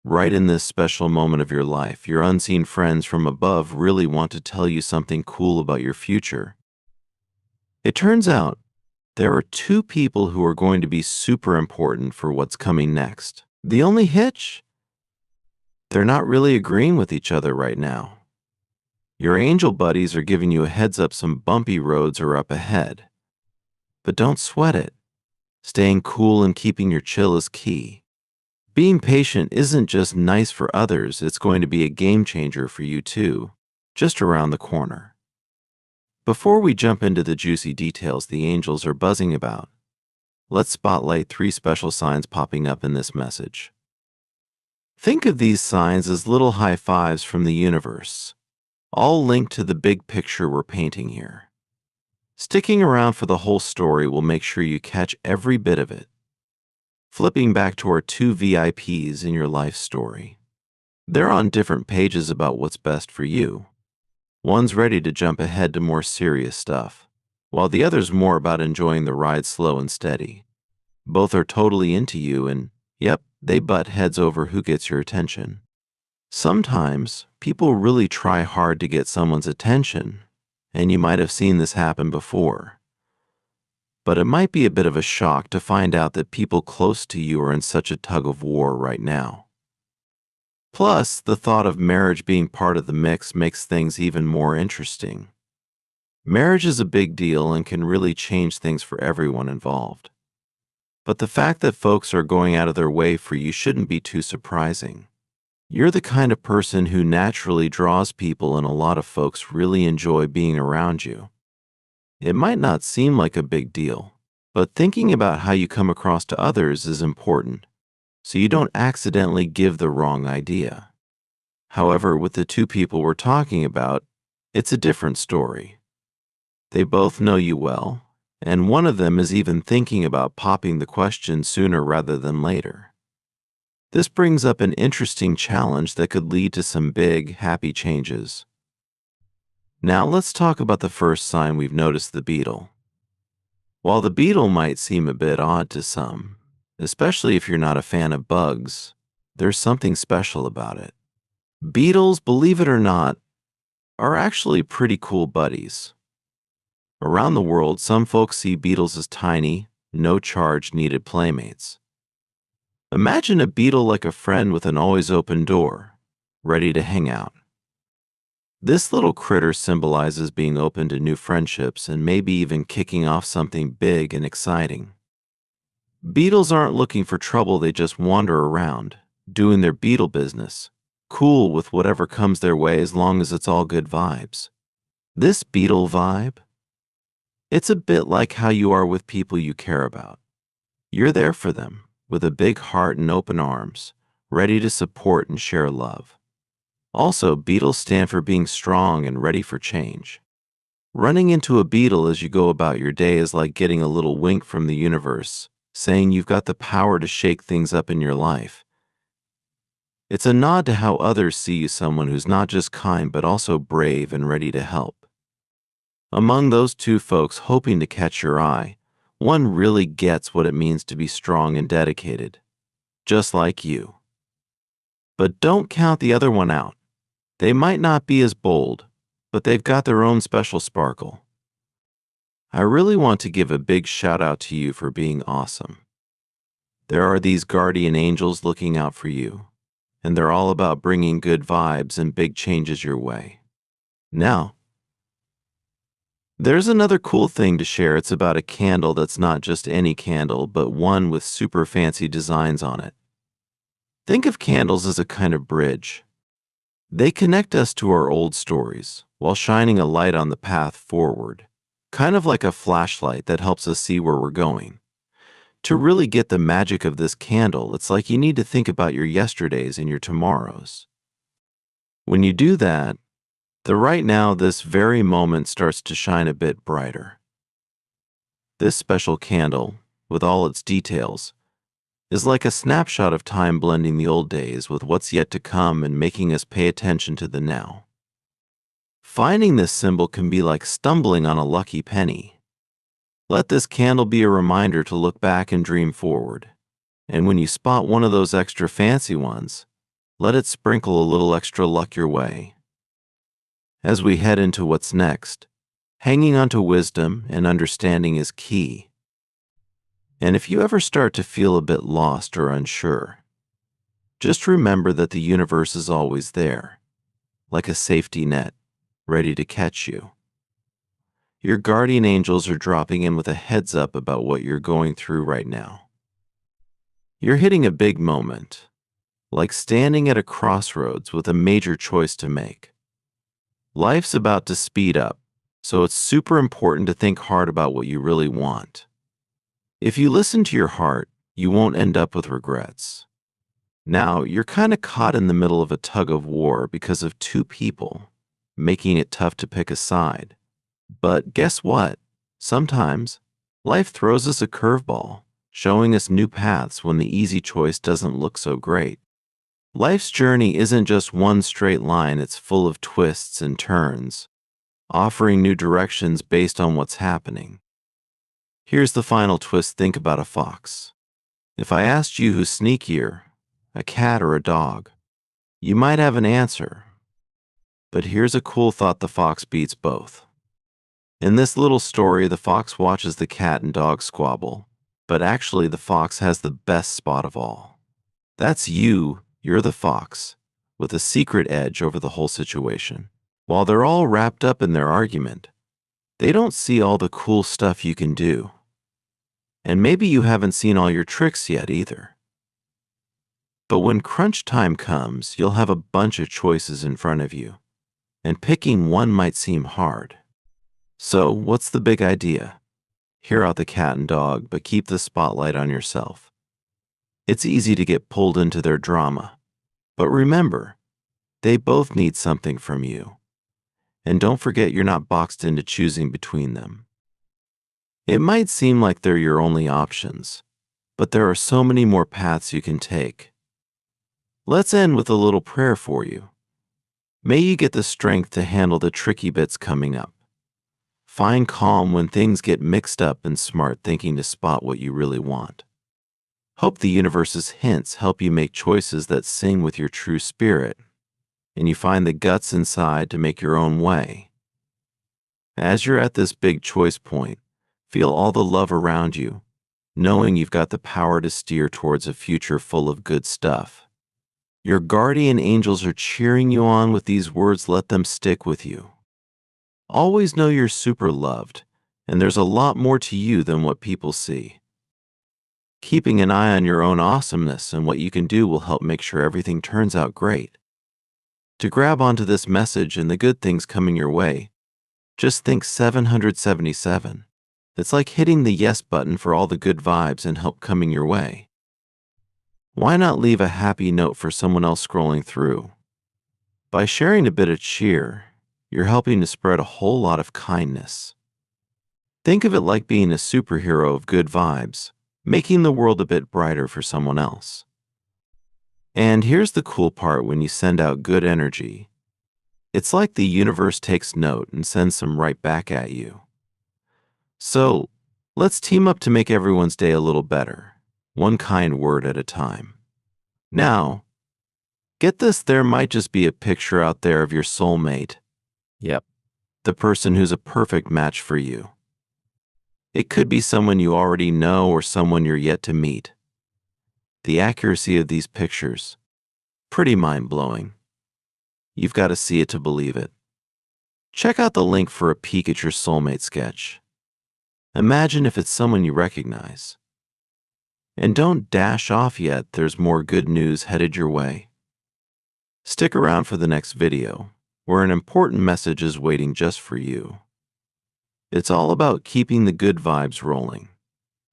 Right in this special moment of your life, your unseen friends from above really want to tell you something cool about your future. It turns out there are two people who are going to be super important for what's coming next. The only hitch? They're not really agreeing with each other right now. Your angel buddies are giving you a heads up some bumpy roads are up ahead. But don't sweat it. Staying cool and keeping your chill is key. Being patient isn't just nice for others, it's going to be a game changer for you too, just around the corner. Before we jump into the juicy details the angels are buzzing about, let's spotlight 3 special signs popping up in this message. Think of these signs as little high fives from the universe, all linked to the big picture we're painting here. Sticking around for the whole story will make sure you catch every bit of it. Flipping back to our 2 VIPs in your life story. They're on different pages about what's best for you. One's ready to jump ahead to more serious stuff, while the other's more about enjoying the ride slow and steady. Both are totally into you and, yep, they butt heads over who gets your attention. Sometimes, people really try hard to get someone's attention, and you might have seen this happen before. But it might be a bit of a shock to find out that people close to you are in such a tug of war right now. Plus, the thought of marriage being part of the mix makes things even more interesting. Marriage is a big deal and can really change things for everyone involved. But the fact that folks are going out of their way for you shouldn't be too surprising. You're the kind of person who naturally draws people, and a lot of folks really enjoy being around you. It might not seem like a big deal, but thinking about how you come across to others is important, so you don't accidentally give the wrong idea. However, with the 2 people we're talking about, it's a different story. They both know you well, and one of them is even thinking about popping the question sooner rather than later. This brings up an interesting challenge that could lead to some big, happy changes. Now let's talk about the first sign we've noticed, the beetle. While the beetle might seem a bit odd to some, especially if you're not a fan of bugs, there's something special about it. Beetles, believe it or not, are actually pretty cool buddies. Around the world, some folks see beetles as tiny, no-charge needed playmates. Imagine a beetle like a friend with an always open door, ready to hang out. This little critter symbolizes being open to new friendships and maybe even kicking off something big and exciting. Beetles aren't looking for trouble, they just wander around, doing their beetle business, cool with whatever comes their way as long as it's all good vibes. This beetle vibe? It's a bit like how you are with people you care about. You're there for them, with a big heart and open arms, ready to support and share love. Also, beetles stand for being strong and ready for change. Running into a beetle as you go about your day is like getting a little wink from the universe, saying you've got the power to shake things up in your life. It's a nod to how others see you, someone who's not just kind but also brave and ready to help. Among those 2 folks hoping to catch your eye, one really gets what it means to be strong and dedicated, just like you. But don't count the other one out. They might not be as bold, but they've got their own special sparkle. I really want to give a big shout out to you for being awesome. There are these guardian angels looking out for you, and they're all about bringing good vibes and big changes your way. Now, there's another cool thing to share. It's about a candle that's not just any candle, but one with super fancy designs on it. Think of candles as a kind of bridge. They connect us to our old stories while shining a light on the path forward, kind of like a flashlight that helps us see where we're going. To really get the magic of this candle, it's like you need to think about your yesterdays and your tomorrows. When you do that, the right now, this very moment, starts to shine a bit brighter. This special candle, with all its details, is like a snapshot of time, blending the old days with what's yet to come and making us pay attention to the now. Finding this symbol can be like stumbling on a lucky penny. Let this candle be a reminder to look back and dream forward. And when you spot one of those extra fancy ones, Let it sprinkle a little extra luck your way. As we head into what's next, hanging on to wisdom and understanding is key. And if you ever start to feel a bit lost or unsure, just remember that the universe is always there, like a safety net, ready to catch you. Your guardian angels are dropping in with a heads up about what you're going through right now. You're hitting a big moment, like standing at a crossroads with a major choice to make. Life's about to speed up, so it's super important to think hard about what you really want. If you listen to your heart, you won't end up with regrets. Now, you're kind of caught in the middle of a tug of war because of two people, making it tough to pick a side. But guess what? Sometimes, life throws us a curveball, showing us new paths when the easy choice doesn't look so great. Life's journey isn't just one straight line, it's full of twists and turns, offering new directions based on what's happening. Here's the final twist. Think about a fox. If I asked you who's sneakier, a cat or a dog, you might have an answer. But here's a cool thought: the fox beats both. In this little story, the fox watches the cat and dog squabble, but actually the fox has the best spot of all. That's you. You're the fox, with a secret edge over the whole situation. While they're all wrapped up in their argument, they don't see all the cool stuff you can do. And maybe you haven't seen all your tricks yet either. But when crunch time comes, you'll have a bunch of choices in front of you, and picking one might seem hard. So, what's the big idea? Hear out the cat and dog, but keep the spotlight on yourself. It's easy to get pulled into their drama, but remember, they both need something from you. And don't forget, you're not boxed into choosing between them. It might seem like they're your only options, but there are so many more paths you can take. Let's end with a little prayer for you. May you get the strength to handle the tricky bits coming up. Find calm when things get mixed up, and smart thinking to spot what you really want. Hope the universe's hints help you make choices that sing with your true spirit, and you find the guts inside to make your own way. As you're at this big choice point, feel all the love around you, knowing you've got the power to steer towards a future full of good stuff. Your guardian angels are cheering you on with these words. Let them stick with you. Always know you're super loved, and there's a lot more to you than what people see. Keeping an eye on your own awesomeness and what you can do will help make sure everything turns out great. To grab onto this message and the good things coming your way, just think 777. It's like hitting the yes button for all the good vibes and help coming your way. Why not leave a happy note for someone else scrolling through? By sharing a bit of cheer, you're helping to spread a whole lot of kindness. Think of it like being a superhero of good vibes, making the world a bit brighter for someone else. And here's the cool part: when you send out good energy, it's like the universe takes note and sends some right back at you. So, let's team up to make everyone's day a little better, one kind word at a time. Now, get this: there might just be a picture out there of your soulmate. Yep, the person who's a perfect match for you. It could be someone you already know or someone you're yet to meet. The accuracy of these pictures, pretty mind-blowing. You've got to see it to believe it. Check out the link for a peek at your soulmate sketch. Imagine if it's someone you recognize. And don't dash off yet, there's more good news headed your way. Stick around for the next video, where an important message is waiting just for you. It's all about keeping the good vibes rolling.